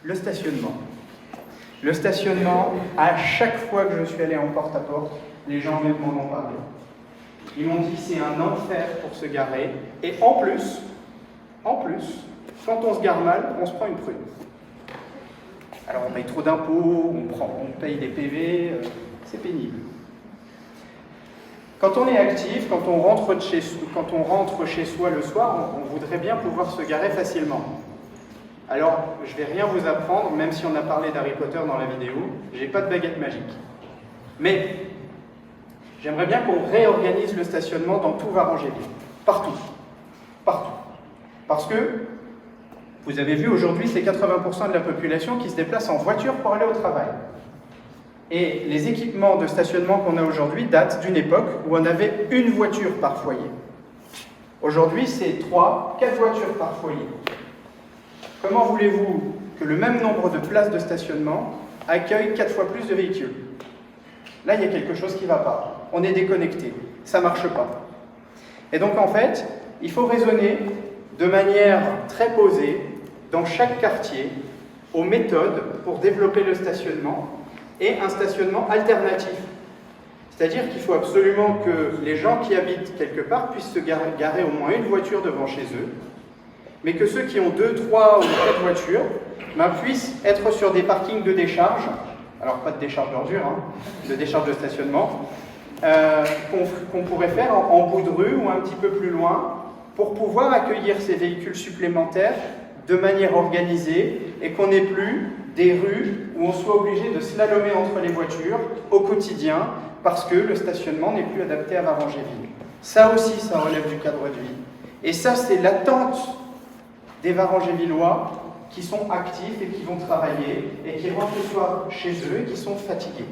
Le stationnement. Le stationnement, à chaque fois que je suis allé en porte-à-porte, les gens m'en ont parlé. Ils m'ont dit que c'est un enfer pour se garer. Et en plus, quand on se gare mal, on se prend une prune. Alors on paye trop d'impôts, on paye des PV, c'est pénible. Quand on est actif, quand on rentre chez soi le soir, on voudrait bien pouvoir se garer facilement. Alors, je ne vais rien vous apprendre, même si on a parlé d'Harry Potter dans la vidéo, j'ai pas de baguette magique. Mais, j'aimerais bien qu'on réorganise le stationnement dans tout Varangéville. Partout. Partout. Parce que, vous avez vu, aujourd'hui, c'est 80% de la population qui se déplace en voiture pour aller au travail. Et les équipements de stationnement qu'on a aujourd'hui datent d'une époque où on avait une voiture par foyer. Aujourd'hui, c'est 3, 4 voitures par foyer. Comment voulez-vous que le même nombre de places de stationnement accueille 4 fois plus de véhicules? Là, il y a quelque chose qui ne va pas. On est déconnecté. Ça ne marche pas. Et donc, en fait, il faut raisonner de manière très posée dans chaque quartier aux méthodes pour développer le stationnement et un stationnement alternatif. C'est-à-dire qu'il faut absolument que les gens qui habitent quelque part puissent se garer au moins une voiture devant chez eux, mais que ceux qui ont 2, 3 ou 4 voitures puissent être sur des parkings de décharge, alors pas de décharge d'ordures, de décharge de stationnement, qu'on pourrait faire en bout de rue ou un petit peu plus loin, pour pouvoir accueillir ces véhicules supplémentaires de manière organisée et qu'on n'ait plus des rues où on soit obligé de slalomer entre les voitures au quotidien parce que le stationnement n'est plus adapté à Varangéville. Ça aussi, ça relève du cadre de vie. Et ça, c'est l'attente des Varangévillois qui sont actifs et qui vont travailler et qui rentrent le soir chez eux et qui sont fatigués.